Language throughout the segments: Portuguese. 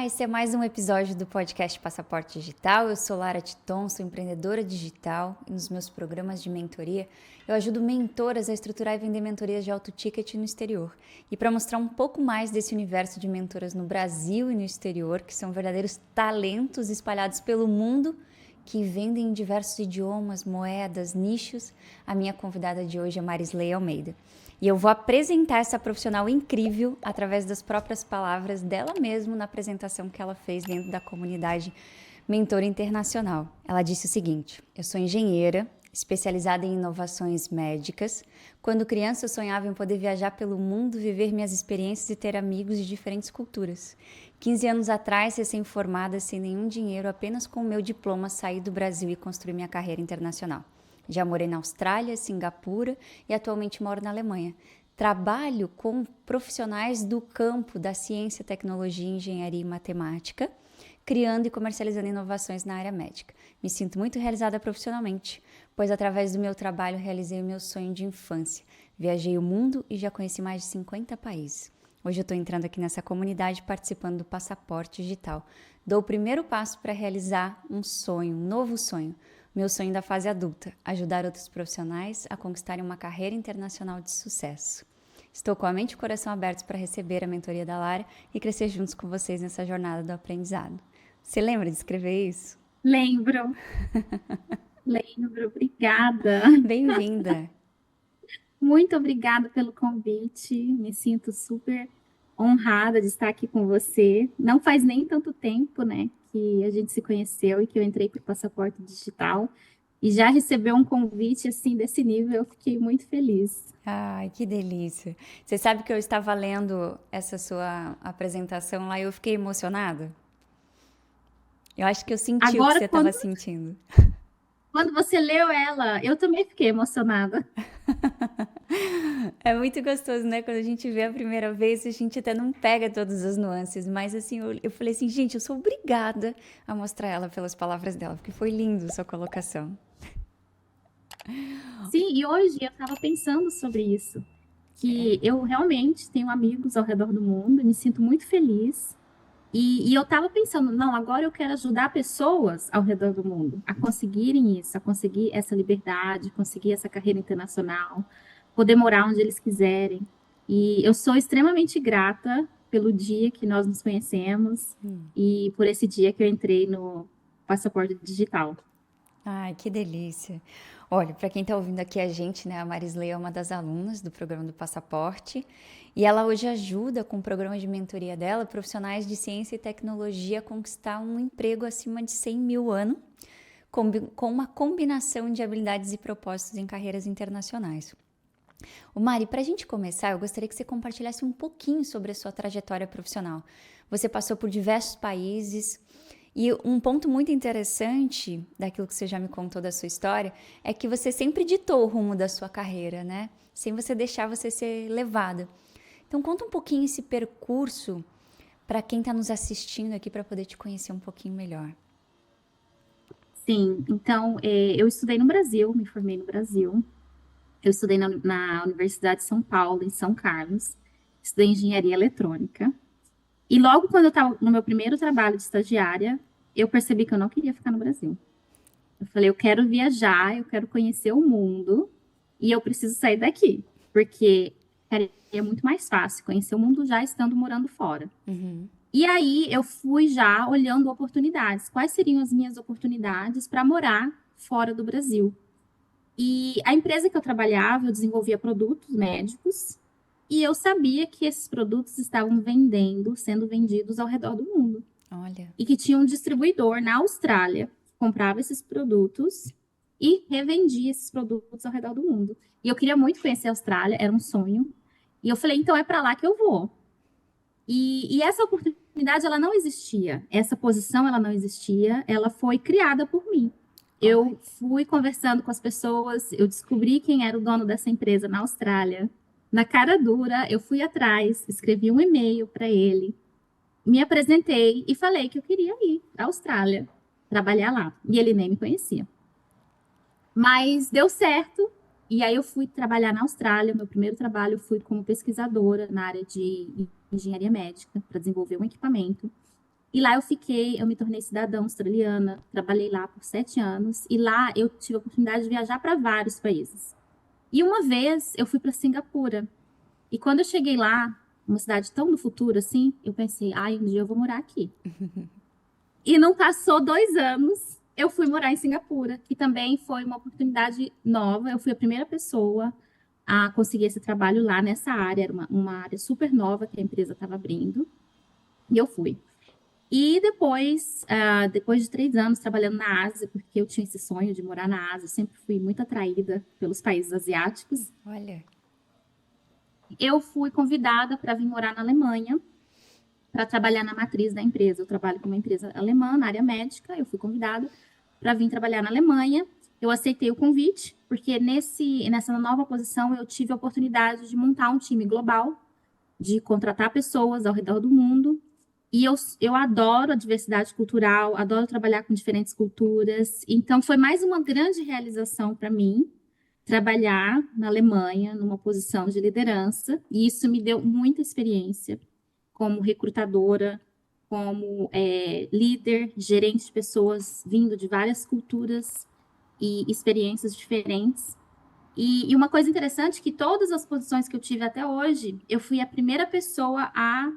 Esse é mais um episódio do podcast Passaporte Digital. Eu sou Lara Titon, sou empreendedora digital e nos meus programas de mentoria eu ajudo mentoras a estruturar e vender mentorias de alto ticket no exterior. E para mostrar um pouco mais desse universo de mentoras no Brasil e no exterior, que são verdadeiros talentos espalhados pelo mundo, que vendem em diversos idiomas, moedas, nichos, a minha convidada de hoje é Marisley Almeida. E eu vou apresentar essa profissional incrível através das próprias palavras dela mesma na apresentação que ela fez dentro da comunidade Mentora Internacional. Ela disse o seguinte: eu sou engenheira, especializada em inovações médicas. Quando criança eu sonhava em poder viajar pelo mundo, viver minhas experiências e ter amigos de diferentes culturas. 15 anos atrás, recém-formada, sem nenhum dinheiro, apenas com o meu diploma, saí do Brasil e construí minha carreira internacional. Já morei na Austrália, Singapura e atualmente moro na Alemanha. Trabalho com profissionais do campo da ciência, tecnologia, engenharia e matemática, criando e comercializando inovações na área médica. Me sinto muito realizada profissionalmente, pois através do meu trabalho realizei o meu sonho de infância. Viajei o mundo e já conheci mais de 50 países. Hoje eu estou entrando aqui nessa comunidade participando do Passaporte Digital. Dou o primeiro passo para realizar um sonho, um novo sonho. Meu sonho da fase adulta, ajudar outros profissionais a conquistarem uma carreira internacional de sucesso. Estou com a mente e o coração abertos para receber a mentoria da Lara e crescer juntos com vocês nessa jornada do aprendizado. Você lembra de escrever isso? Lembro, obrigada. Bem-vinda! Muito obrigada pelo convite. Me sinto super honrada de estar aqui com você. Não faz nem tanto tempo, né, que a gente se conheceu e que eu entrei para o Passaporte Digital. E já recebeu um convite assim desse nível, eu fiquei muito feliz. Ai, que delícia! Você sabe que eu estava lendo essa sua apresentação lá e eu fiquei emocionada? Eu acho que eu senti o que Agora, você estava quando, sentindo. quando você leu ela, eu também fiquei emocionada. É muito gostoso, né? Quando a gente vê a primeira vez, a gente até não pega todas as nuances, mas assim, eu falei assim, gente, eu sou obrigada a mostrar ela pelas palavras dela, porque foi lindo sua colocação. Sim, e hoje eu estava pensando sobre isso, que eu realmente tenho amigos ao redor do mundo, me sinto muito feliz. E eu estava pensando, não, agora eu quero ajudar pessoas ao redor do mundo a conseguirem isso, a conseguir essa liberdade, conseguir essa carreira internacional, poder morar onde eles quiserem. E eu sou extremamente grata pelo dia que nós nos conhecemos e por esse dia que eu entrei no passaporte digital. Ai, que delícia. Olha, para quem está ouvindo aqui a gente, né, a Marisley é uma das alunas do programa do Passaporte e ela hoje ajuda com o programa de mentoria dela profissionais de ciência e tecnologia a conquistar um emprego acima de 100 mil ano, com uma combinação de habilidades e propósitos em carreiras internacionais. O Mari, para a gente começar, eu gostaria que você compartilhasse um pouquinho sobre a sua trajetória profissional. Você passou por diversos países e um ponto muito interessante daquilo que você já me contou da sua história é que você sempre ditou o rumo da sua carreira, né? Sem você deixar você ser levada. Então conta um pouquinho esse percurso para quem está nos assistindo aqui para poder te conhecer um pouquinho melhor. Sim, então eu estudei no Brasil, me formei no Brasil. Eu estudei na Universidade de São Paulo, em São Carlos. Estudei engenharia eletrônica. E logo quando eu estava no meu primeiro trabalho de estagiária, eu percebi que eu não queria ficar no Brasil. Eu falei, eu quero viajar, eu quero conhecer o mundo e eu preciso sair daqui, porque cara, é muito mais fácil conhecer o mundo já estando morando fora. E aí eu fui já olhando oportunidades. Quais seriam as minhas oportunidades para morar fora do Brasil? E a empresa que eu trabalhava, eu desenvolvia produtos médicos e eu sabia que esses produtos estavam sendo vendidos ao redor do mundo. Olha, E que tinha um distribuidor na Austrália que comprava esses produtos e revendia esses produtos ao redor do mundo. E eu queria muito conhecer a Austrália, era um sonho. E eu falei, então é para lá que eu vou. E essa oportunidade, ela não existia. Essa posição, ela não existia. Ela foi criada por mim. olha. Eu fui conversando com as pessoas, eu descobri quem era o dono dessa empresa na Austrália. Na cara dura, eu fui atrás, escrevi um e-mail para ele, me apresentei e falei que eu queria ir para a Austrália, trabalhar lá. E ele nem me conhecia. Mas deu certo. E aí eu fui trabalhar na Austrália. Meu primeiro trabalho eu fui como pesquisadora na área de engenharia médica para desenvolver um equipamento. E lá eu me tornei cidadã australiana, trabalhei lá por 7 anos, e lá eu tive a oportunidade de viajar para vários países. E uma vez eu fui para Singapura, e quando eu cheguei lá, uma cidade tão do futuro assim, eu pensei, ai, um dia eu vou morar aqui. E não passou 2 anos, eu fui morar em Singapura, que também foi uma oportunidade nova. Eu fui a primeira pessoa a conseguir esse trabalho lá nessa área, era uma área super nova que a empresa estava abrindo, e eu fui. E depois, depois de 3 anos trabalhando na Ásia, porque eu tinha esse sonho de morar na Ásia, eu sempre fui muito atraída pelos países asiáticos, Olha. eu fui convidada para vir morar na Alemanha, para trabalhar na matriz da empresa. Eu trabalho com uma empresa alemã na área médica, eu fui convidada para vir trabalhar na Alemanha. Eu aceitei o convite, porque nessa nova posição eu tive a oportunidade de montar um time global, de contratar pessoas ao redor do mundo. E eu adoro a diversidade cultural, adoro trabalhar com diferentes culturas. Então, foi mais uma grande realização para mim trabalhar na Alemanha, numa posição de liderança. E isso me deu muita experiência como recrutadora, como líder, gerente de pessoas vindo de várias culturas e experiências diferentes. E uma coisa interessante é que todas as posições que eu tive até hoje, eu fui a primeira pessoa a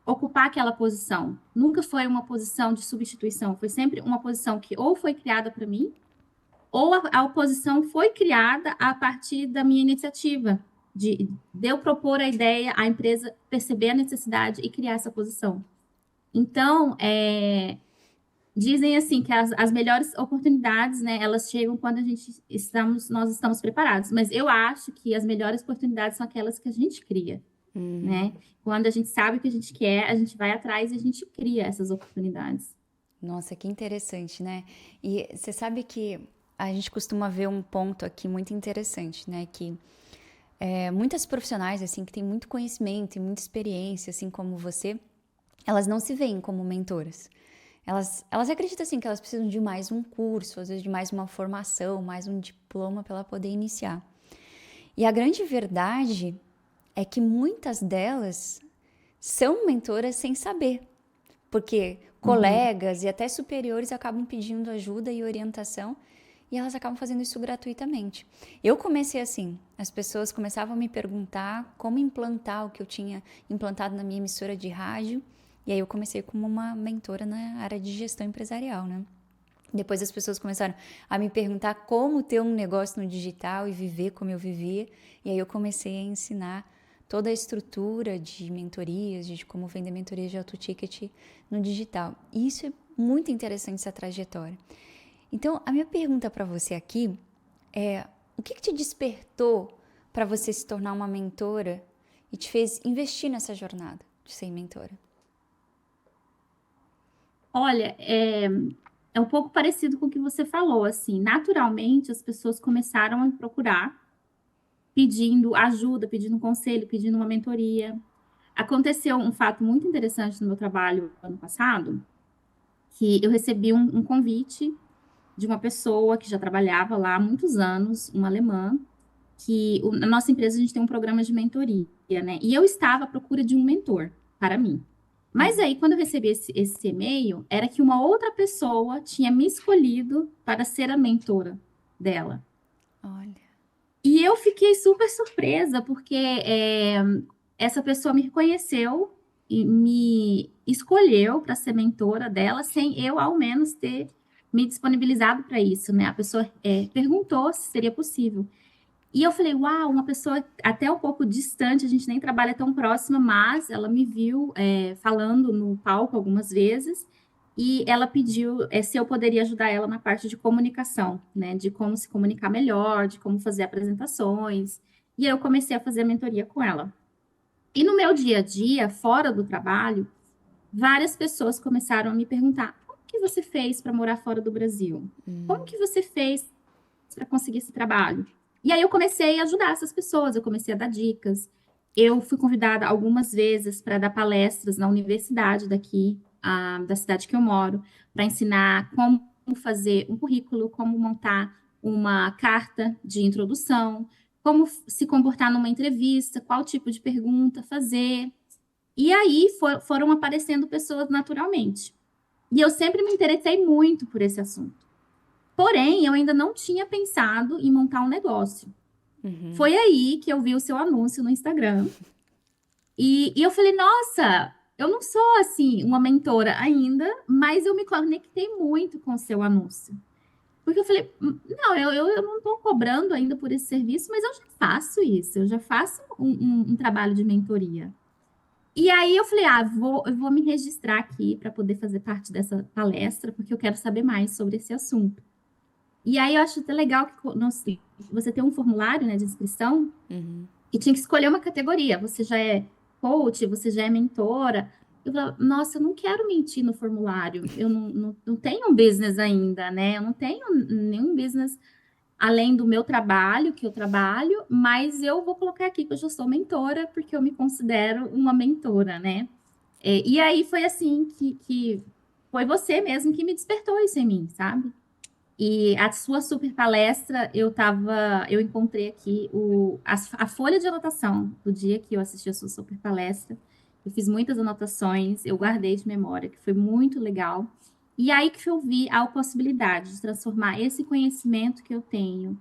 ocupar aquela posição. Nunca foi uma posição de substituição, foi sempre uma posição que ou foi criada para mim, ou a oposição foi criada a partir da minha iniciativa, de eu propor a ideia, a empresa perceber a necessidade e criar essa posição. Então, dizem assim que as melhores oportunidades, né, elas chegam quando nós estamos preparados. Mas eu acho que as melhores oportunidades são aquelas que a gente cria, né? Quando a gente sabe o que a gente quer, a gente vai atrás e a gente cria essas oportunidades. Nossa, que interessante, né? E você sabe que a gente costuma ver um ponto aqui muito interessante, né? Que muitas profissionais, assim, que têm muito conhecimento e muita experiência, assim como você, elas não se veem como mentoras. Elas acreditam, assim, que elas precisam de mais um curso, às vezes de mais uma formação, mais um diploma para ela poder iniciar. E a grande verdade é que muitas delas são mentoras sem saber, porque colegas e até superiores acabam pedindo ajuda e orientação e elas acabam fazendo isso gratuitamente. Eu comecei assim, as pessoas começavam a me perguntar como implantar o que eu tinha implantado na minha emissora de rádio, e aí eu comecei como uma mentora na área de gestão empresarial, né? Depois as pessoas começaram a me perguntar como ter um negócio no digital e viver como eu vivia, e aí eu comecei a ensinar toda a estrutura de mentorias, de como vender mentorias de auto ticket no digital. E isso é muito interessante, essa trajetória. Então, a minha pergunta para você aqui é: o que te despertou para você se tornar uma mentora e te fez investir nessa jornada de ser mentora? Olha, é um pouco parecido com o que você falou, assim, naturalmente as pessoas começaram a me procurar pedindo ajuda, pedindo um conselho, pedindo uma mentoria. Aconteceu um fato muito interessante no meu trabalho ano passado, que eu recebi um convite de uma pessoa que já trabalhava lá há muitos anos, uma alemã, que na nossa empresa a gente tem um programa de mentoria, né? E eu estava à procura de um mentor para mim. Mas aí, quando eu recebi esse e-mail, era que uma outra pessoa tinha me escolhido para ser a mentora dela. Olha. E eu fiquei super surpresa, porque essa pessoa me reconheceu e me escolheu para ser mentora dela, sem eu, ao menos, ter me disponibilizado para isso, né? A pessoa perguntou se seria possível. E eu falei, uau, uma pessoa até um pouco distante, a gente nem trabalha tão próxima, mas ela me viu falando no palco algumas vezes e ela pediu se eu poderia ajudar ela na parte de comunicação, né? De como se comunicar melhor, de como fazer apresentações. E aí eu comecei a fazer a mentoria com ela. E no meu dia a dia, fora do trabalho, várias pessoas começaram a me perguntar: como que você fez para morar fora do Brasil? Como que você fez para conseguir esse trabalho? E aí eu comecei a ajudar essas pessoas, eu comecei a dar dicas. Eu fui convidada algumas vezes para dar palestras na universidade daqui, da cidade que eu moro, para ensinar como fazer um currículo, como montar uma carta de introdução, como se comportar numa entrevista, qual tipo de pergunta fazer. E aí foram aparecendo pessoas naturalmente. E eu sempre me interessei muito por esse assunto. Porém, eu ainda não tinha pensado em montar um negócio. Foi aí que eu vi o seu anúncio no Instagram. E eu falei, nossa, eu não sou assim uma mentora ainda, mas eu me conectei muito com o seu anúncio. Porque eu falei, não, eu não estou cobrando ainda por esse serviço, mas eu já faço isso, eu já faço um trabalho de mentoria. E aí eu falei, eu vou me registrar aqui para poder fazer parte dessa palestra, porque eu quero saber mais sobre esse assunto. E aí eu acho até legal que você tem um formulário, né, de inscrição e tinha que escolher uma categoria. Você já é coach, você já é mentora. Eu falei, nossa, eu não quero mentir no formulário. Eu não tenho um business ainda, né? Eu não tenho nenhum business além do meu trabalho, que eu trabalho, mas eu vou colocar aqui que eu já sou mentora, porque eu me considero uma mentora, né? E aí foi assim que foi você mesmo que me despertou isso em mim, sabe? E a sua super palestra, eu encontrei aqui a folha de anotação do dia que eu assisti a sua super palestra. Eu fiz muitas anotações, eu guardei de memória, que foi muito legal. E aí que eu vi a possibilidade de transformar esse conhecimento que eu tenho,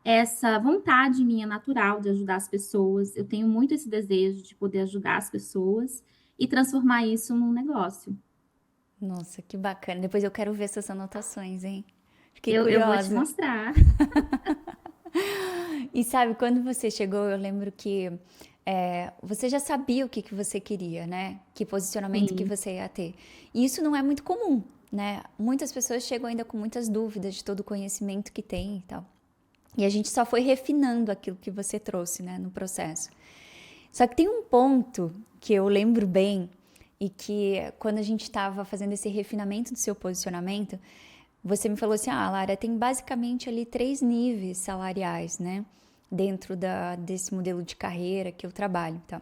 essa vontade minha natural de ajudar as pessoas. Eu tenho muito esse desejo de poder ajudar as pessoas e transformar isso num negócio. Nossa, que bacana. Depois eu quero ver essas anotações, hein? Fiquei Eu vou te curiosa. mostrar. E sabe, quando você chegou, eu lembro que você já sabia o que que você queria, né? Que posicionamento que Sim. você ia ter. E isso não é muito comum, né? Muitas pessoas chegam ainda com muitas dúvidas de todo o conhecimento que tem e tal. E a gente só foi refinando aquilo que você trouxe, né, no processo. Só que tem um ponto que eu lembro bem e que quando a gente estava fazendo esse refinamento do seu posicionamento, você me falou assim: ah, Lara, tem basicamente ali 3 níveis salariais, né? Dentro desse modelo de carreira que eu trabalho, tá?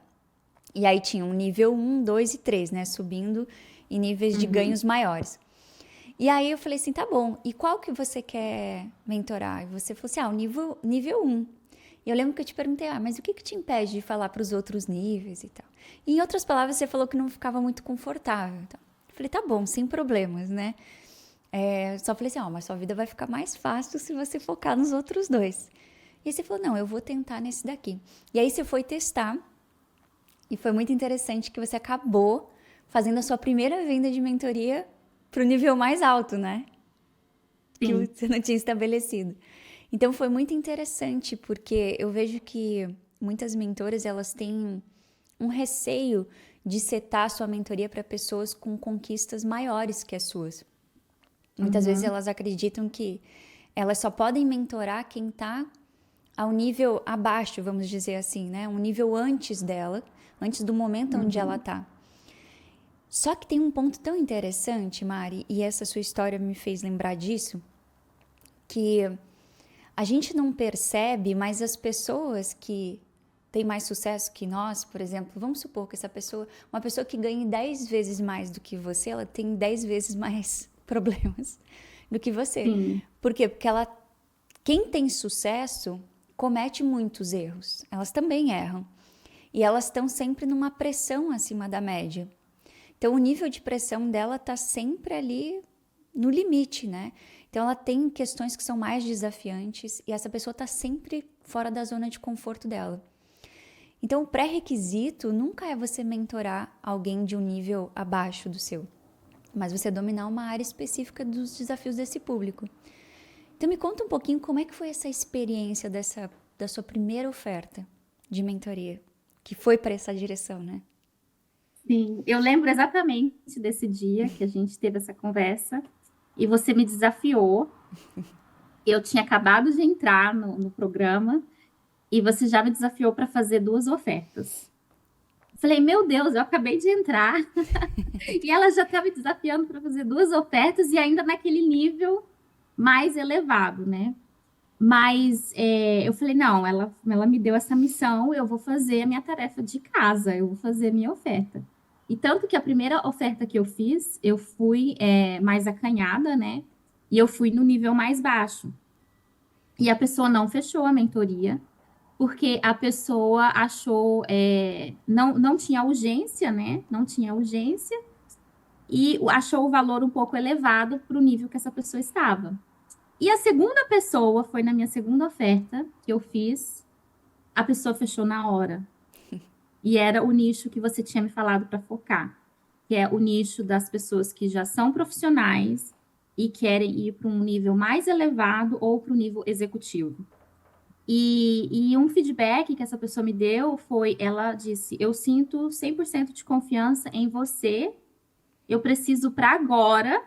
E aí tinha um nível 1, 2 e 3, né? Subindo em níveis de Uhum. ganhos maiores. E aí eu falei assim: tá bom, e qual que você quer mentorar? E você falou assim: ah, o nível 1. E eu lembro que eu te perguntei: ah, mas o que que te impede de falar para os outros níveis e tal? E em outras palavras, você falou que não ficava muito confortável. Então. Eu falei: tá bom, sem problemas, né? Só falei assim: ó, mas sua vida vai ficar mais fácil se você focar nos outros dois. E aí você falou: não, eu vou tentar nesse daqui. E aí você foi testar, e foi muito interessante que você acabou fazendo a sua primeira venda de mentoria para o nível mais alto, né? Que Sim. você não tinha estabelecido. Então foi muito interessante, porque eu vejo que muitas mentoras elas têm um receio de setar a sua mentoria para pessoas com conquistas maiores que as suas. Muitas vezes Uhum. elas acreditam que elas só podem mentorar quem está ao nível abaixo, vamos dizer assim, né? Um nível antes dela, antes do momento onde ela Uhum. está. Só que tem um ponto tão interessante, Mari, e essa sua história me fez lembrar disso, que a gente não percebe, mas as pessoas que têm mais sucesso que nós, por exemplo, vamos supor que essa pessoa, uma pessoa que ganhe 10 vezes mais do que você, ela tem 10 vezes mais problemas do que você. Sim. Por quê? Porque quem tem sucesso comete muitos erros. Elas também erram. E elas estão sempre numa pressão acima da média. Então o nível de pressão dela está sempre ali no limite, né? Então ela tem questões que são mais desafiantes e essa pessoa está sempre fora da zona de conforto dela. Então o pré-requisito nunca é você mentorar alguém de um nível abaixo do seu, mas você dominar uma área específica dos desafios desse público. Então me conta um pouquinho como é que foi essa experiência da sua primeira oferta de mentoria, que foi para essa direção, né? Sim, eu lembro exatamente desse dia que a gente teve essa conversa e você me desafiou. Eu tinha acabado de entrar no programa e você já me desafiou para fazer 2 ofertas. Falei, meu Deus, eu acabei de entrar e ela já está me desafiando para fazer 2 ofertas e ainda naquele nível mais elevado, né? Mas eu falei, não, ela me deu essa missão, eu vou fazer a minha tarefa de casa, eu vou fazer a minha oferta. E tanto que a primeira oferta que eu fiz, eu fui mais acanhada, né? E eu fui no nível mais baixo. E a pessoa não fechou a mentoria, porque a pessoa achou, não tinha urgência, né? Não tinha urgência e achou o valor um pouco elevado para o nível que essa pessoa estava. E a segunda pessoa, foi na minha segunda oferta que eu fiz, a pessoa fechou na hora. E era o nicho que você tinha me falado para focar, que é o nicho das pessoas que já são profissionais e querem ir para um nível mais elevado ou para o nível executivo. E um feedback que essa pessoa me deu foi, ela disse, eu sinto 100% de confiança em você, eu preciso para agora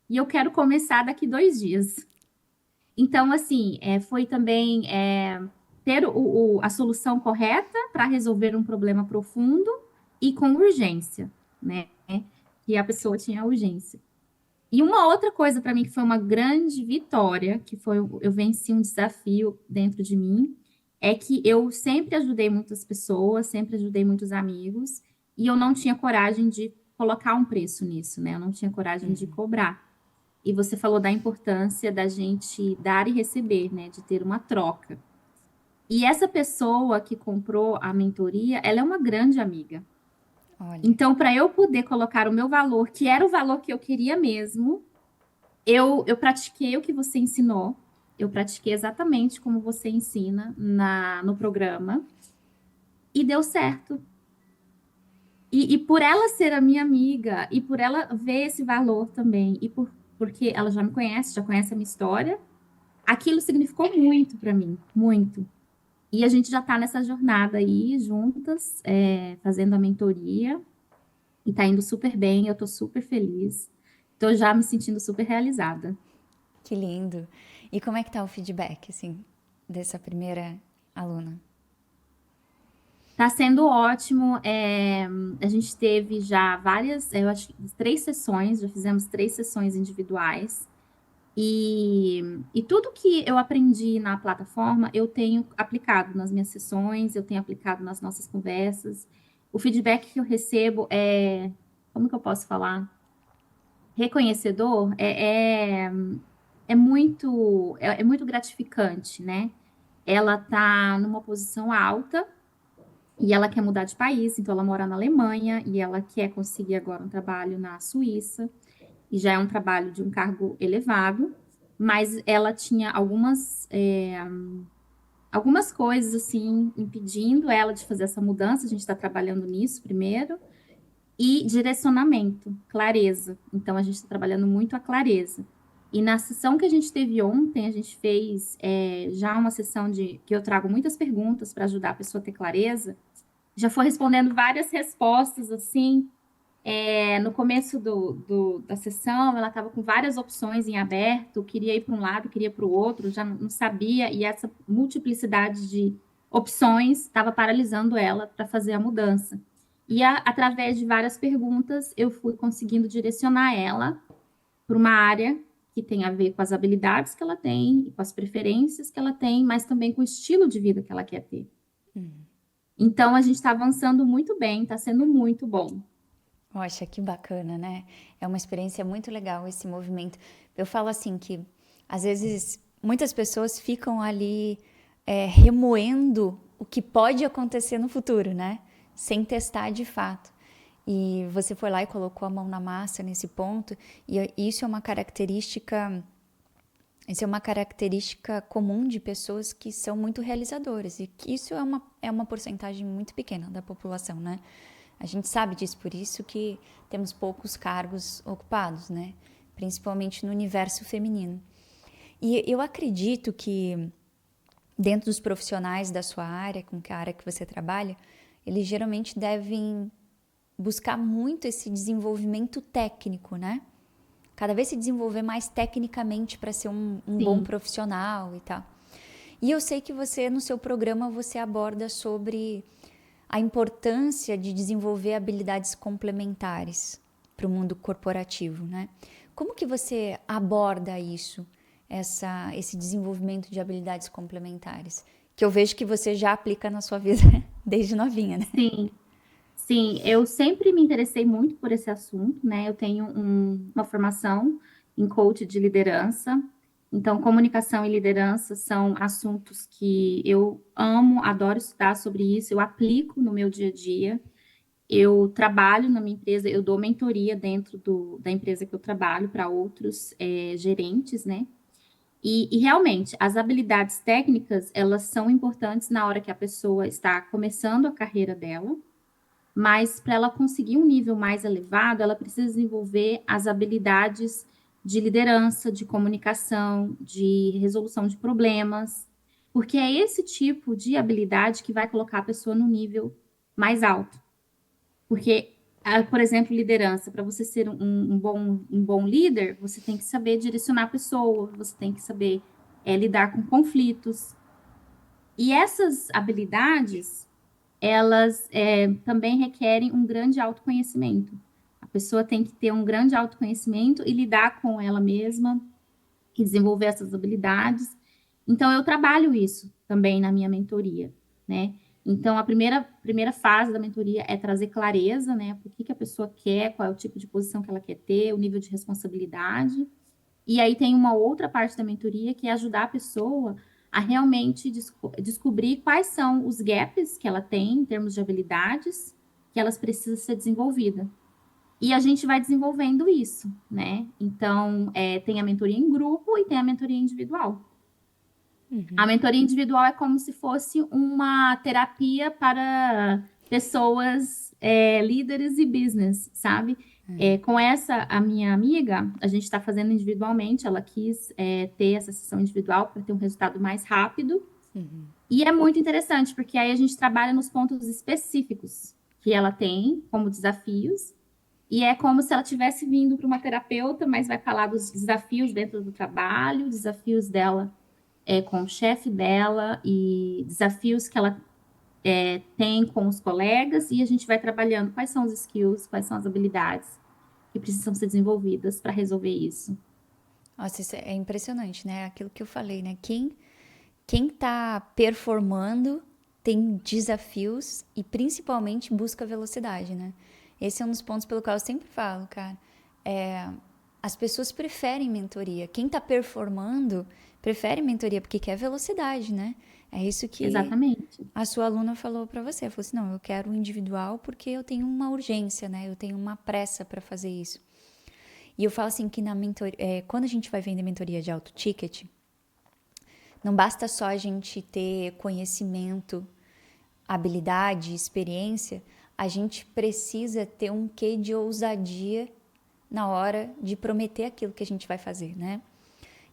e eu quero começar daqui 2 dias. Então, assim, foi também ter a solução correta para resolver um problema profundo e com urgência, né? Que a pessoa tinha urgência. E uma outra coisa para mim que foi uma grande vitória, que foi eu venci um desafio dentro de mim, é que eu sempre ajudei muitas pessoas, sempre ajudei muitos amigos, e eu não tinha coragem de colocar um preço nisso, né? Eu não tinha coragem de Uhum. cobrar. E você falou da importância da gente dar e receber, né? De ter uma troca. E essa pessoa que comprou a mentoria, ela é uma grande amiga. Olha, Então, para eu poder colocar o meu valor, que era o valor que eu queria mesmo, eu pratiquei o que você ensinou. Eu pratiquei exatamente como você ensina no programa. E deu certo. E por ela ser a minha amiga, e por ela ver esse valor também, porque ela já me conhece, já conhece a minha história, aquilo significou muito para mim, muito. E a gente já está nessa jornada aí, juntas, fazendo a mentoria, e está indo super bem, eu estou super feliz. Estou já me sentindo super realizada. que lindo. E como é que tá o feedback, assim, dessa primeira aluna? Está sendo ótimo. A gente teve já várias, eu acho que 3 sessões, já fizemos 3 sessões individuais. E tudo que eu aprendi na plataforma, eu tenho aplicado nas minhas sessões, eu tenho aplicado nas nossas conversas. O feedback que eu recebo como que eu posso falar? Reconhecedor, é muito gratificante, né? Ela está numa posição alta e ela quer mudar de país, então ela mora na Alemanha e ela quer conseguir agora um trabalho na Suíça, e já é um trabalho de um cargo elevado, mas ela tinha algumas coisas assim impedindo ela de fazer essa mudança. A gente está trabalhando nisso primeiro, e direcionamento, clareza. Então a gente está trabalhando muito a clareza. E na sessão que a gente teve ontem, a gente fez já uma sessão de que eu trago muitas perguntas para ajudar a pessoa a ter clareza. Já foi respondendo várias respostas assim. No começo da sessão, ela estava com várias opções em aberto, queria ir para um lado, queria para o outro, já não sabia, e essa multiplicidade de opções estava paralisando ela para fazer a mudança. E através de várias perguntas, eu fui conseguindo direcionar ela para uma área que tem a ver com as habilidades que ela tem, e com as preferências que ela tem, mas também com o estilo de vida que ela quer ter. Então, a gente está avançando muito bem, está sendo muito bom. Poxa, que bacana, né? É uma experiência muito legal esse movimento. Eu falo assim que às vezes muitas pessoas ficam ali remoendo o que pode acontecer no futuro, né? Sem testar de fato. E você foi lá e colocou a mão na massa nesse ponto, e isso é uma característica comum de pessoas que são muito realizadoras, e que isso é uma porcentagem muito pequena da população, né? A gente sabe disso, por isso que temos poucos cargos ocupados, né? Principalmente no universo feminino. E eu acredito que dentro dos profissionais da sua área, com que a área que você trabalha, eles geralmente devem buscar muito esse desenvolvimento técnico, né? Cada vez se desenvolver mais tecnicamente para ser um bom Sim. profissional e tal. E eu sei que você, no seu programa, você aborda sobre a importância de desenvolver habilidades complementares para o mundo corporativo, né? Como que você aborda isso, esse desenvolvimento de habilidades complementares? Que eu vejo que você já aplica na sua vida desde novinha, né? Sim, sim, eu sempre me interessei muito por esse assunto, né? Eu tenho uma formação em coach de liderança, Então, comunicação e liderança são assuntos que eu amo, adoro estudar sobre isso, eu aplico no meu dia a dia. Eu trabalho na minha empresa, eu dou mentoria dentro da empresa que eu trabalho para outros gerentes, né? E realmente, as habilidades técnicas, elas são importantes na hora que a pessoa está começando a carreira dela, mas para ela conseguir um nível mais elevado, ela precisa desenvolver as habilidades de liderança, de comunicação, de resolução de problemas, porque é esse tipo de habilidade que vai colocar a pessoa no nível mais alto. Porque, por exemplo, liderança, para você ser um bom líder, você tem que saber direcionar a pessoa, você tem que saber lidar com conflitos. E essas habilidades, elas também requerem um grande autoconhecimento. A pessoa tem que ter um grande autoconhecimento e lidar com ela mesma e desenvolver essas habilidades. Então, eu trabalho isso também na minha mentoria, né? Então, a primeira fase da mentoria é trazer clareza, né? O que que a pessoa quer, qual é o tipo de posição que ela quer ter, o nível de responsabilidade. E aí tem uma outra parte da mentoria que é ajudar a pessoa a realmente descobrir quais são os gaps que ela tem em termos de habilidades que elas precisam ser desenvolvidas. E a gente vai desenvolvendo isso, né? Então, tem a mentoria em grupo e tem a mentoria individual. A Uhum. mentoria individual é como se fosse uma terapia para pessoas, líderes e business, sabe? Com essa, a minha amiga, a gente está fazendo individualmente, ela quis, ter essa sessão individual para ter um resultado mais rápido. Uhum. E é muito interessante, porque aí a gente trabalha nos pontos específicos que ela tem como desafios. E é como se ela tivesse vindo para uma terapeuta, mas vai falar dos desafios dentro do trabalho, desafios dela com o chefe dela e desafios que ela tem com os colegas, e a gente vai trabalhando quais são os skills, quais são as habilidades que precisam ser desenvolvidas para resolver isso. Nossa, isso é impressionante, né? Aquilo que eu falei, né? Quem tá performando tem desafios e principalmente busca velocidade, né? Esse é um dos pontos pelo qual eu sempre falo, cara. As pessoas preferem mentoria. Quem tá performando prefere mentoria porque quer velocidade, né? É isso que Exatamente. a sua aluna falou pra você. Falou assim: não, eu quero um individual porque eu tenho uma urgência, né? Eu tenho uma pressa pra fazer isso. E eu falo assim que na mentoria, quando a gente vai vender mentoria de alto ticket, não basta só a gente ter conhecimento, habilidade, experiência, a gente precisa ter um quê de ousadia na hora de prometer aquilo que a gente vai fazer, né?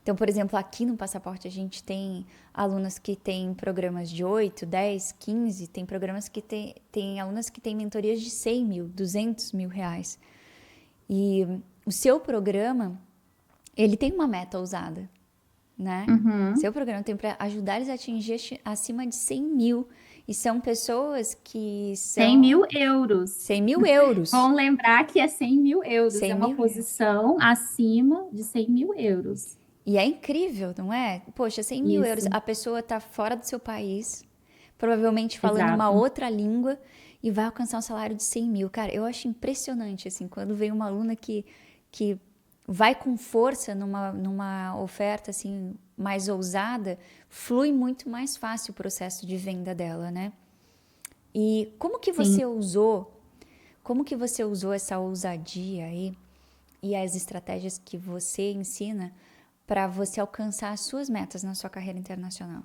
Então, por exemplo, aqui no Passaporte a gente tem alunas que têm programas de 8, 10, 15, tem programas que tem alunas que têm mentorias de 100 mil, 200 mil reais. E o seu programa, ele tem uma meta ousada, né? Uhum. Seu programa tem para ajudar eles a atingir acima de 100 mil. E são pessoas que 100 são mil euros. 100 mil euros. Vamos lembrar que é 100 mil euros, 100 é uma mil euros. posição acima de 100 mil euros. E é incrível, não é? Poxa, 100 mil euros, Isso, a pessoa está fora do seu país, provavelmente falando uma exato. outra língua e vai alcançar um salário de 100 mil. Cara, eu acho impressionante, assim, quando vem uma aluna que vai com força numa oferta, assim, mais ousada, flui muito mais fácil o processo de venda dela, né? E Sim. como que você usou essa ousadia aí e as estratégias que você ensina para você alcançar as suas metas na sua carreira internacional?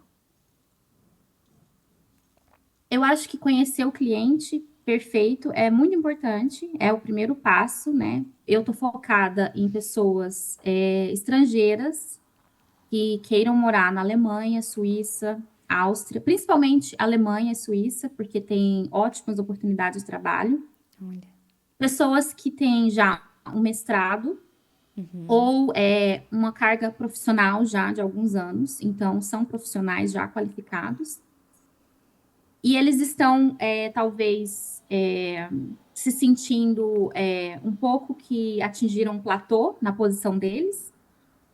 Eu acho que conhecer o cliente perfeito é muito importante, é o primeiro passo, né? Eu tô focada em pessoas estrangeiras que queiram morar na Alemanha, Suíça, Áustria, principalmente Alemanha e Suíça, porque tem ótimas oportunidades de trabalho. Olha. Pessoas que têm já um mestrado ou uma carga profissional já de alguns anos, então são profissionais já qualificados. E eles estão, talvez, se sentindo um pouco que atingiram um platô na posição deles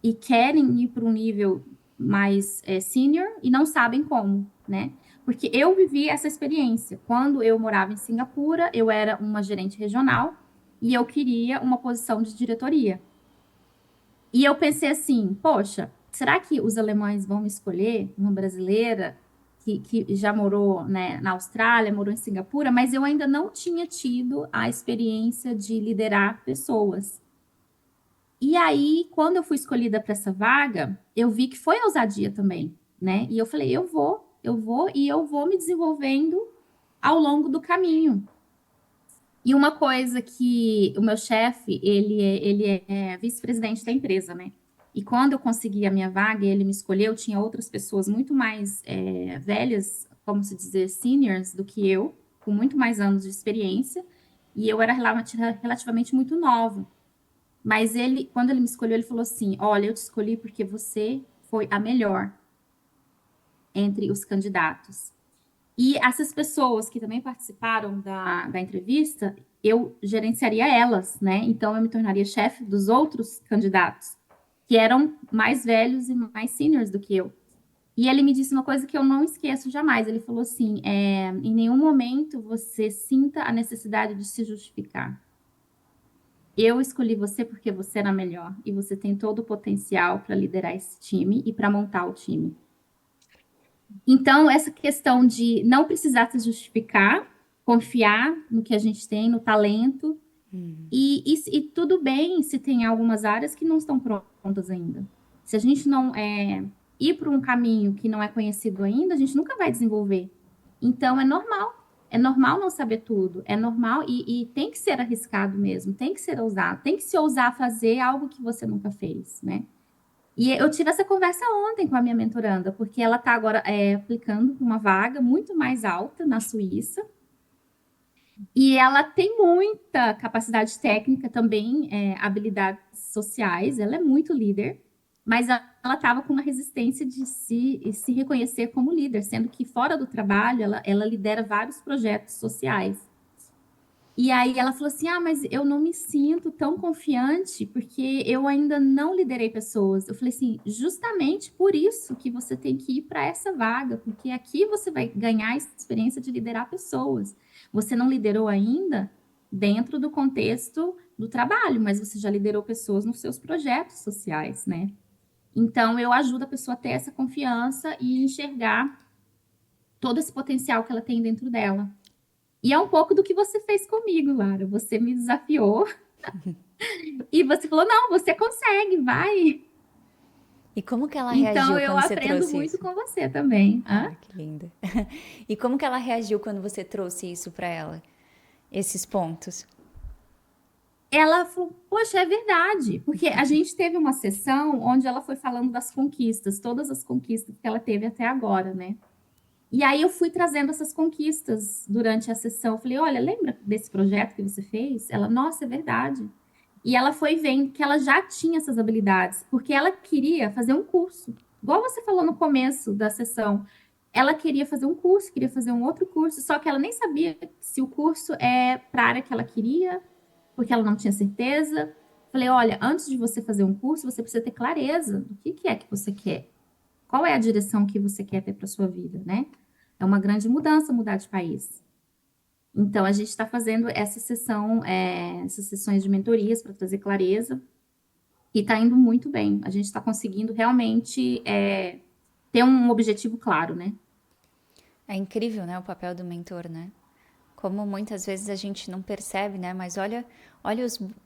e querem ir para um nível mais senior e não sabem como, né? Porque eu vivi essa experiência. Quando eu morava em Singapura, eu era uma gerente regional e eu queria uma posição de diretoria. E eu pensei assim, poxa, será que os alemães vão escolher uma brasileira que já morou, né, na Austrália, morou em Singapura, mas eu ainda não tinha tido a experiência de liderar pessoas. E aí, quando eu fui escolhida para essa vaga, eu vi que foi ousadia também, né? E eu falei, e eu vou me desenvolvendo ao longo do caminho. E uma coisa que o meu chefe, ele é vice-presidente da empresa, né? E quando eu consegui a minha vaga, e ele me escolheu, tinha outras pessoas muito mais velhas, como se dizer, seniors do que eu, com muito mais anos de experiência, e eu era relativamente muito nova. Mas ele, quando ele me escolheu, ele falou assim: Olha, eu te escolhi porque você foi a melhor entre os candidatos. E essas pessoas que também participaram da entrevista, eu gerenciaria elas, né? Então eu me tornaria chefe dos outros candidatos, que eram mais velhos e mais seniors do que eu. E ele me disse uma coisa que eu não esqueço jamais. Ele falou assim: em nenhum momento você sinta a necessidade de se justificar. Eu escolhi você porque você era melhor e você tem todo o potencial para liderar esse time e para montar o time. Então, essa questão de não precisar se justificar, confiar no que a gente tem, no talento, e tudo bem se tem algumas áreas que não estão prontas ainda. Se a gente não ir por um caminho que não é conhecido ainda, a gente nunca vai desenvolver. Então, é normal. É normal não saber tudo. É normal e tem que ser arriscado mesmo. Tem que ser ousado. Tem que se ousar fazer algo que você nunca fez, né? E eu tive essa conversa ontem com a minha mentoranda, porque ela está agora aplicando uma vaga muito mais alta na Suíça. E ela tem muita capacidade técnica também, habilidades sociais, ela é muito líder, mas ela estava com uma resistência de se reconhecer como líder, sendo que fora do trabalho ela lidera vários projetos sociais. E aí ela falou assim: Ah, mas eu não me sinto tão confiante porque eu ainda não liderei pessoas. Eu falei assim: justamente por isso que você tem que ir para essa vaga, porque aqui você vai ganhar a experiência de liderar pessoas. Você não liderou ainda dentro do contexto do trabalho, mas você já liderou pessoas nos seus projetos sociais, né? Então eu ajudo a pessoa a ter essa confiança e enxergar todo esse potencial que ela tem dentro dela. E é um pouco do que você fez comigo, Lara. Você me desafiou e você falou: não, você consegue, vai. E como que ela Então reagiu eu quando você aprendo trouxe muito isso? com você também. Hã? Ah, que linda. E como que ela reagiu quando você trouxe isso para ela? Esses pontos? Ela falou: poxa, é verdade. Porque a gente teve uma sessão onde ela foi falando das conquistas, todas as conquistas que ela teve até agora, né? E aí eu fui trazendo essas conquistas durante a sessão. Eu falei: olha, lembra desse projeto que você fez? Ela: nossa, é verdade. E ela foi vendo que ela já tinha essas habilidades, porque ela queria fazer um curso. Igual você falou no começo da sessão, ela queria fazer um curso, queria fazer um outro curso, só que ela nem sabia se o curso é para a área que ela queria, porque ela não tinha certeza. Falei: olha, antes de você fazer um curso, você precisa ter clareza do que é que você quer. Qual é a direção que você quer ter para sua vida, né? É uma grande mudança mudar de país. Então, a gente está fazendo essa sessão, essas sessões de mentorias para trazer clareza e está indo muito bem. A gente está conseguindo realmente ter um objetivo claro, né? É incrível, né, o papel do mentor, né? Como muitas vezes a gente não percebe, né? Mas olha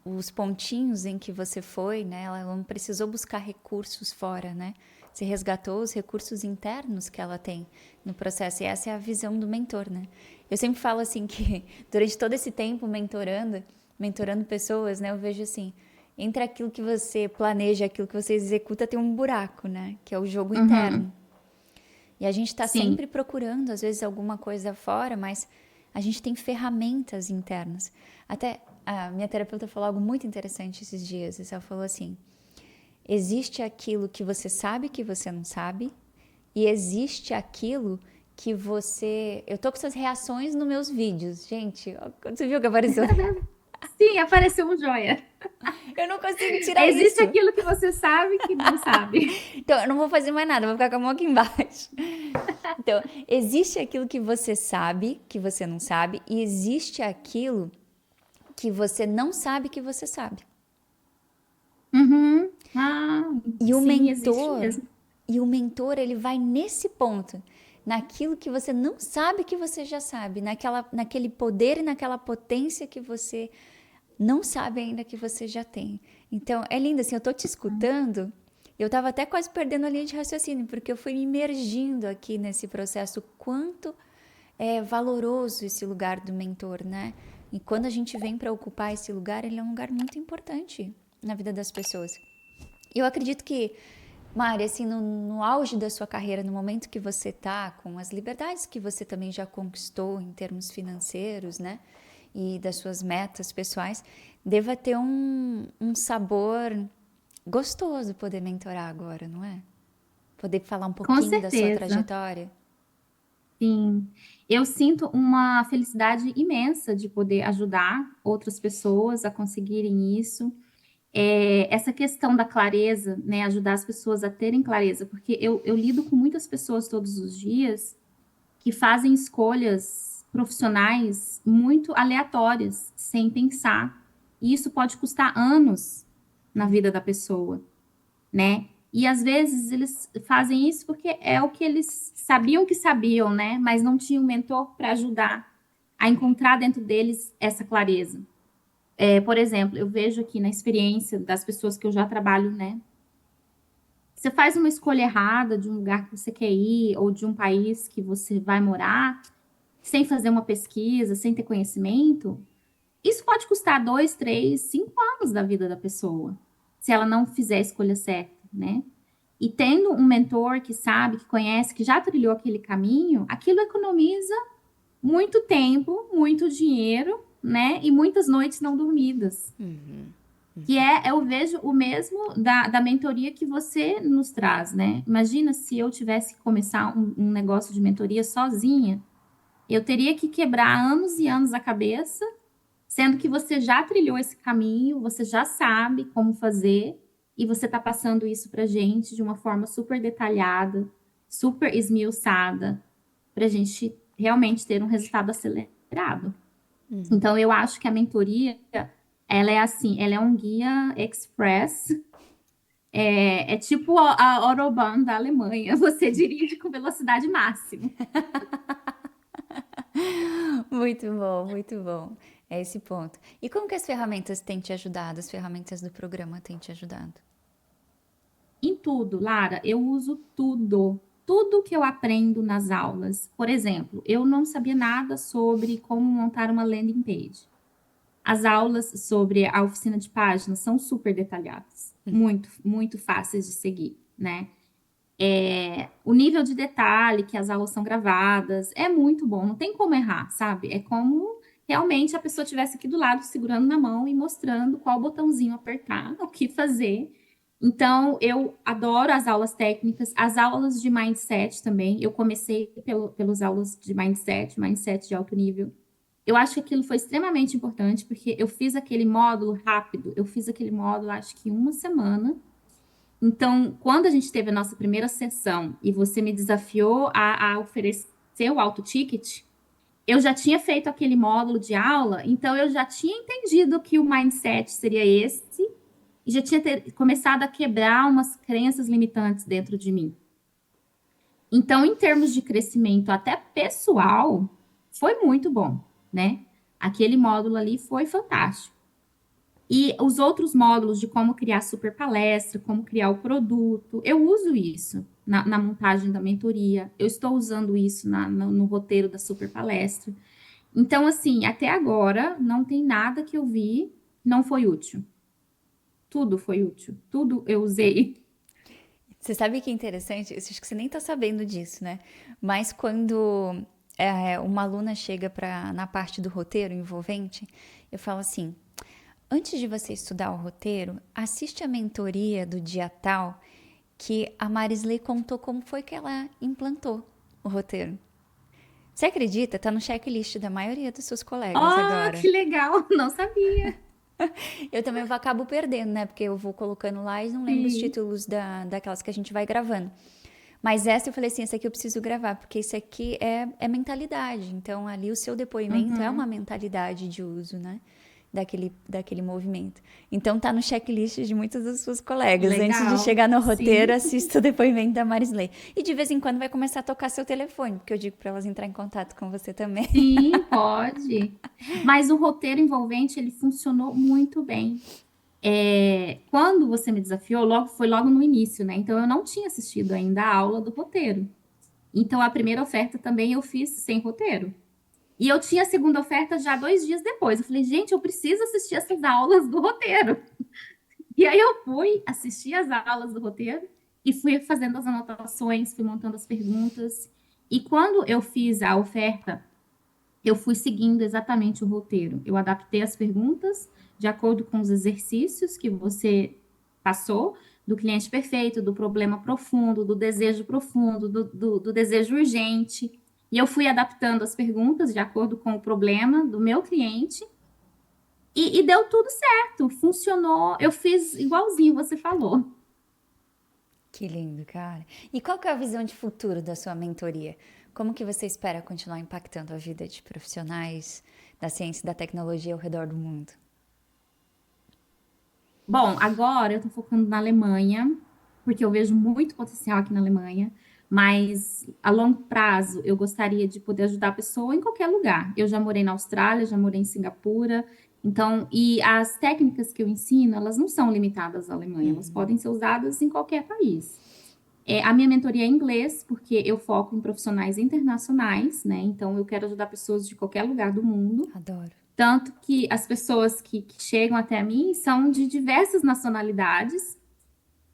os pontinhos em que você foi, né? Ela não precisou buscar recursos fora, né? Você resgatou os recursos internos que ela tem no processo. E essa é a visão do mentor, né? Eu sempre falo assim que durante todo esse tempo mentorando pessoas, né? Eu vejo assim, entre aquilo que você planeja e aquilo que você executa tem um buraco, né? Que é o jogo Uhum, interno. E a gente está sim. sempre procurando, às vezes, alguma coisa fora, mas a gente tem ferramentas internas. Até a minha terapeuta falou algo muito interessante esses dias. Ela falou assim: existe aquilo que você não sabe, e existe aquilo que você. Eu tô com essas reações nos meus vídeos. Gente, quando você viu que apareceu. Sim, apareceu um joia. Eu não consigo tirar Existe isso. aquilo que você sabe que não sabe. Então, eu não vou fazer mais nada, vou ficar com a mão aqui embaixo. Então, existe aquilo que você sabe, que você não sabe, e existe aquilo que você não sabe que você sabe. Uhum, Ah, E o sim, existe mentor, mesmo. ele vai nesse ponto, naquilo que você não sabe que você já sabe, naquele poder e naquela potência que você não sabe ainda que você já tem. Então, é lindo assim, eu tô te escutando, eu tava até quase perdendo a linha de raciocínio, porque eu fui me imergindo aqui nesse processo, quanto é valoroso esse lugar do mentor, né? E quando a gente vem para ocupar esse lugar, ele é um lugar muito importante na vida das pessoas. Eu acredito que, Mari, assim, no auge da sua carreira, no momento que você tá, com as liberdades que você também já conquistou em termos financeiros, né? E das suas metas pessoais, deva ter um sabor gostoso poder mentorar agora, não é? Poder falar um Com pouquinho da sua certeza. trajetória. Sim, eu sinto uma felicidade imensa de poder ajudar outras pessoas a conseguirem isso. Essa questão da clareza, né, ajudar as pessoas a terem clareza, porque eu lido com muitas pessoas todos os dias que fazem escolhas profissionais muito aleatórias, sem pensar, e isso pode custar anos na vida da pessoa, né? E às vezes eles fazem isso porque é o que eles sabiam que sabiam, né? Mas não tinham um mentor para ajudar a encontrar dentro deles essa clareza. Por exemplo, eu vejo aqui na experiência das pessoas que eu já trabalho, né? Você faz uma escolha errada de um lugar que você quer ir ou de um país que você vai morar, sem fazer uma pesquisa, sem ter conhecimento, isso pode custar 2, 3, 5 anos da vida da pessoa, se ela não fizer a escolha certa, né? E tendo um mentor que sabe, que conhece, que já trilhou aquele caminho, aquilo economiza muito tempo, muito dinheiro, né? E muitas noites não dormidas. Que eu vejo o mesmo da mentoria que você nos traz, né? Imagina se eu tivesse que começar um negócio de mentoria sozinha, eu teria que quebrar anos e anos a cabeça, sendo que você já trilhou esse caminho, você já sabe como fazer, e você está passando isso para gente de uma forma super detalhada, super esmiuçada, para a gente realmente ter um resultado acelerado. Então, eu acho que a mentoria, ela é assim, ela é um guia express, é tipo a Autobahn da Alemanha, você dirige com velocidade máxima. Muito bom, muito bom. É esse ponto. E como que as ferramentas têm te ajudado? As ferramentas do programa têm te ajudado? Em tudo, Lara, eu uso tudo. Tudo que eu aprendo nas aulas. Por exemplo, eu não sabia nada sobre como montar uma landing page. As aulas sobre a oficina de páginas são super detalhadas, muito, muito fáceis de seguir, né? O nível de detalhe que as aulas são gravadas é muito bom, não tem como errar, sabe? É como realmente a pessoa estivesse aqui do lado, segurando na mão e mostrando qual botãozinho apertar, o que fazer. Então, eu adoro as aulas técnicas, as aulas de mindset também. Eu comecei pelos aulas de mindset de alto nível. Eu acho que aquilo foi extremamente importante, porque eu fiz aquele módulo rápido, eu fiz aquele módulo acho que em uma semana. Então, quando a gente teve a nossa primeira sessão e você me desafiou a oferecer o auto ticket, eu já tinha feito aquele módulo de aula, então eu já tinha entendido que o mindset seria esse e já tinha começado a quebrar umas crenças limitantes dentro de mim. Então, em termos de crescimento até pessoal, foi muito bom, né? Aquele módulo ali foi fantástico. E os outros módulos de como criar super palestra, como criar o produto, eu uso isso na montagem da mentoria, eu estou usando isso no roteiro da super palestra. Então, assim, até agora, não tem nada que eu vi que não foi útil. Tudo foi útil, tudo eu usei. Você sabe que é interessante? Eu acho que você nem tá sabendo disso, né? Mas quando uma aluna chega na parte do roteiro envolvente, eu falo assim: antes de você estudar o roteiro, assiste a mentoria do dia tal que a Marisley contou como foi que ela implantou o roteiro. Você acredita? Tá no checklist da maioria dos seus colegas Oh, agora. que legal! Não sabia. Eu também acabo perdendo, né? Porque eu vou colocando lá e não lembro os Sim. títulos daquelas que a gente vai gravando. Mas essa eu falei assim, essa aqui eu preciso gravar, porque isso aqui é mentalidade. Então, ali o seu depoimento é uma Uhum. mentalidade de uso, né? daquele movimento. Então tá no checklist de muitas das suas colegas. Antes de Legal. chegar no roteiro, Sim. assista o depoimento da Marisley. E de vez em quando vai começar a tocar seu telefone, porque eu digo para elas entrar em contato com você também. Sim, pode. Mas o roteiro envolvente, ele funcionou muito bem. Quando você me desafiou, foi logo no início, né? Então eu não tinha assistido ainda a aula do roteiro. Então a primeira oferta também eu fiz sem roteiro. E eu tinha a segunda oferta já 2 dias depois. Eu falei, gente, eu preciso assistir essas aulas do roteiro. E aí eu fui assistir as aulas do roteiro e fui fazendo as anotações, fui montando as perguntas. E quando eu fiz a oferta, eu fui seguindo exatamente o roteiro. Eu adaptei as perguntas de acordo com os exercícios que você passou, do cliente perfeito, do problema profundo, do desejo profundo, do desejo urgente. E eu fui adaptando as perguntas de acordo com o problema do meu cliente e deu tudo certo, funcionou. Eu fiz igualzinho você falou. Que lindo, cara. E qual que é a visão de futuro da sua mentoria? Como que você espera continuar impactando a vida de profissionais da ciência e da tecnologia ao redor do mundo? Bom, agora eu estou focando na Alemanha, porque eu vejo muito potencial aqui na Alemanha, mas a longo prazo eu gostaria de poder ajudar a pessoa em qualquer lugar. Eu já morei na Austrália, já morei em Singapura, então, e as técnicas que eu ensino, elas não são limitadas à Alemanha, elas podem ser usadas em qualquer país. A minha mentoria é em inglês, porque eu foco em profissionais internacionais, né? Então, eu quero ajudar pessoas de qualquer lugar do mundo. Adoro. Tanto que as pessoas que chegam até mim são de diversas nacionalidades,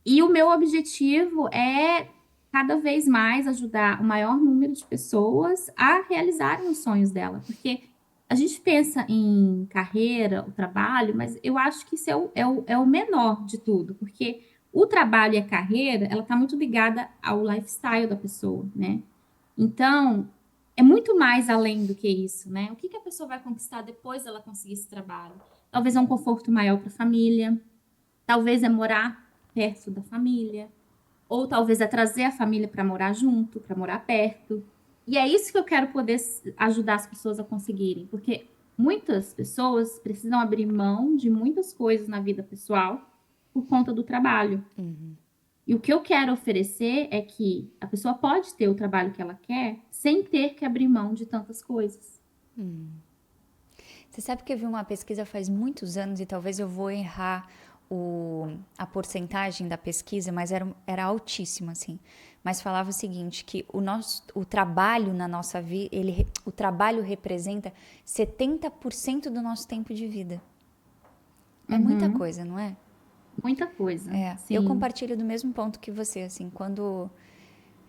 e o meu objetivo é cada vez mais ajudar o maior número de pessoas a realizarem os sonhos dela, porque a gente pensa em carreira, o trabalho, mas eu acho que isso é o menor de tudo, porque o trabalho e a carreira, ela está muito ligada ao lifestyle da pessoa, né? Então, é muito mais além do que isso, né? O que que a pessoa vai conquistar depois dela conseguir esse trabalho? Talvez é um conforto maior para a família, talvez é morar perto da família, ou talvez é trazer a família para morar junto, para morar perto. E é isso que eu quero poder ajudar as pessoas a conseguirem, porque muitas pessoas precisam abrir mão de muitas coisas na vida pessoal por conta do trabalho. E o que eu quero oferecer é que a pessoa pode ter o trabalho que ela quer sem ter que abrir mão de tantas coisas. Você sabe que eu vi uma pesquisa faz muitos anos e talvez eu vou errar a porcentagem da pesquisa, mas era altíssima, assim. Mas falava o seguinte, que o trabalho na nossa vida, o trabalho representa 70% do nosso tempo de vida. É muita Uhum, coisa, não é? muita coisa, Eu sim. compartilho do mesmo ponto que você, assim, quando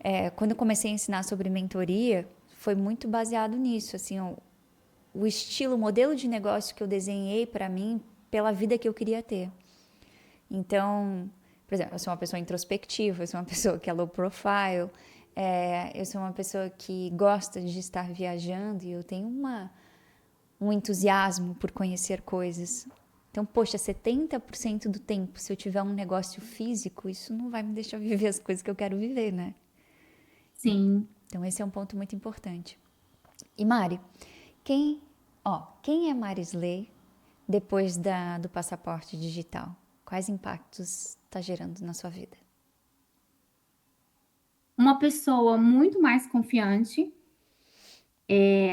eu comecei a ensinar sobre mentoria, foi muito baseado nisso, assim, o estilo, o modelo de negócio que eu desenhei para mim, pela vida que eu queria ter. Então, por exemplo, eu sou uma pessoa introspectiva, eu sou uma pessoa que é low profile, eu sou uma pessoa que gosta de estar viajando e eu tenho um entusiasmo por conhecer coisas. Então, poxa, 70% do tempo, se eu tiver um negócio físico, isso não vai me deixar viver as coisas que eu quero viver, né? Sim. Então, esse é um ponto muito importante. E Mari, quem, quem é Marisley depois do passaporte digital? Quais impactos está gerando na sua vida? Uma pessoa muito mais confiante,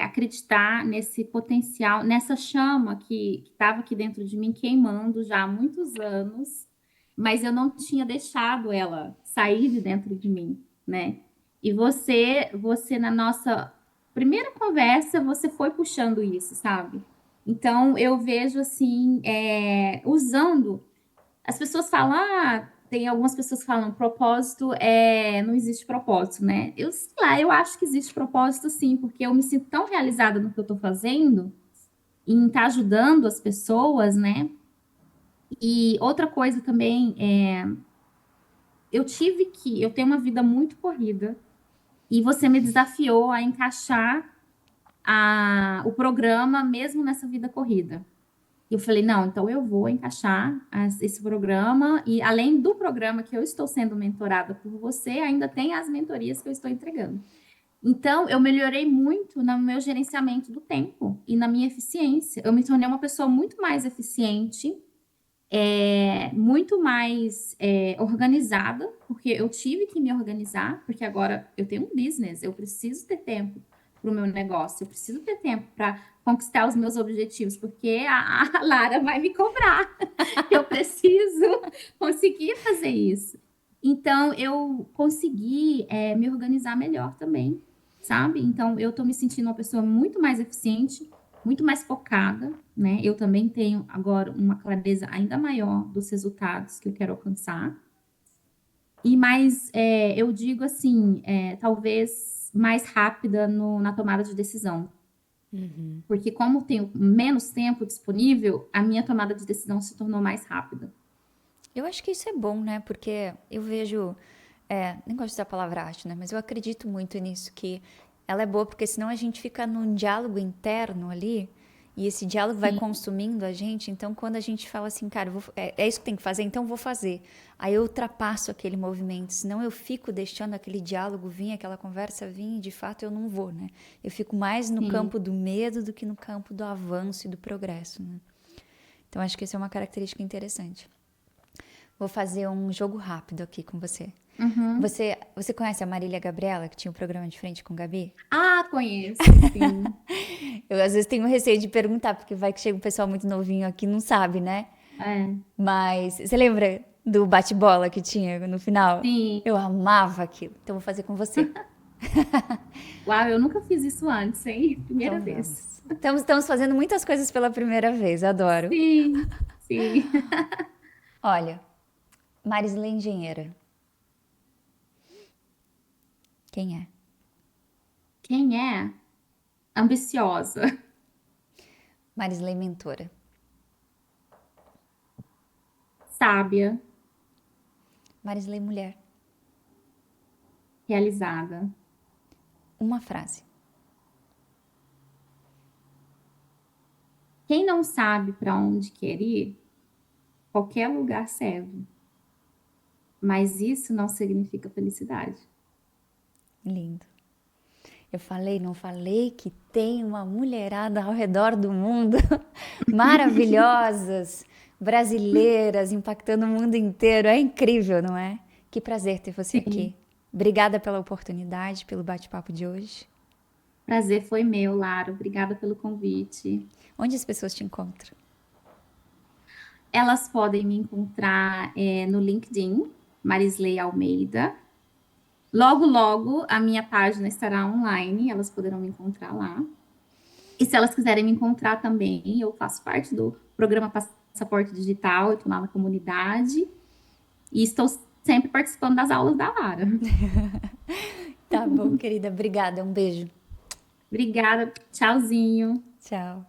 acreditar nesse potencial, nessa chama que estava aqui dentro de mim queimando já há muitos anos, mas eu não tinha deixado ela sair de dentro de mim, né? E você na nossa primeira conversa, você foi puxando isso, sabe? Então eu vejo assim, usando. As pessoas falam, tem algumas pessoas que falam, propósito não existe propósito, né? Eu sei lá, eu acho que existe propósito sim, porque eu me sinto tão realizada no que eu tô fazendo, em estar ajudando as pessoas, né? E outra coisa também, eu tenho uma vida muito corrida, e você me desafiou a encaixar o programa mesmo nessa vida corrida. E eu falei, não, então eu vou encaixar esse programa, e além do programa que eu estou sendo mentorada por você, ainda tem as mentorias que eu estou entregando. Então, eu melhorei muito no meu gerenciamento do tempo e na minha eficiência. Eu me tornei uma pessoa muito mais eficiente, muito mais organizada, porque eu tive que me organizar, porque agora eu tenho um business, eu preciso ter tempo para o meu negócio, eu preciso ter tempo para conquistar os meus objetivos, porque a Lara vai me cobrar. Eu preciso conseguir fazer isso. Então, eu consegui me organizar melhor também, sabe? Então, eu estou me sentindo uma pessoa muito mais eficiente, muito mais focada, né? Eu também tenho agora uma clareza ainda maior dos resultados que eu quero alcançar. E mais, eu digo assim, talvez mais rápida na tomada de decisão. Porque como tenho menos tempo disponível, a minha tomada de decisão se tornou mais rápida. Eu acho que isso é bom, né? Porque eu vejo, nem gosto de usar a palavra arte, né? Mas eu acredito muito nisso, que ela é boa porque senão a gente fica num diálogo interno ali e esse diálogo vai Sim, consumindo a gente. Então, quando a gente fala assim, cara, é isso que tem que fazer, então vou fazer. Aí eu ultrapasso aquele movimento, senão eu fico deixando aquele diálogo vir, aquela conversa vir e de fato eu não vou, né? Eu fico mais no sim. campo do medo do que no campo do avanço e do progresso, né? Então, acho que essa é uma característica interessante. Vou fazer um jogo rápido aqui com você. Uhum. Você conhece a Marília Gabriela, que tinha um programa de frente com Gabi? Ah, conheço, sim. Eu às vezes tenho receio de perguntar, porque vai que chega um pessoal muito novinho aqui e não sabe, né? É, Mas você lembra do bate-bola que tinha no final? sim. Eu amava aquilo. Então vou fazer com você. Uau, eu nunca fiz isso antes, hein? Primeira Então vez. vamos. Estamos fazendo muitas coisas pela primeira vez, adoro. Sim, sim. Olha, Marisley Engenheira, quem é? Quem é? Ambiciosa, Marisley Mentora, sábia, Marisley Mulher. realizada. Uma frase. Quem não sabe para onde quer ir, qualquer lugar serve. Mas isso não significa felicidade. Lindo. Eu falei, não falei que tem uma mulherada ao redor do mundo, maravilhosas, brasileiras, impactando o mundo inteiro. É incrível, não é? Que prazer ter você Sim. aqui. Obrigada pela oportunidade, pelo bate-papo de hoje. Prazer foi meu, Lara. Obrigada pelo convite. Onde as pessoas te encontram? Elas podem me encontrar no LinkedIn, Marisley Almeida. Logo, logo, a minha página estará online, elas poderão me encontrar lá. E se elas quiserem me encontrar também, eu faço parte do programa Passaporte Digital, eu estou lá na comunidade e estou sempre participando das aulas da Lara. Tá bom, querida. Obrigada. Um beijo. Obrigada, tchauzinho. Tchau.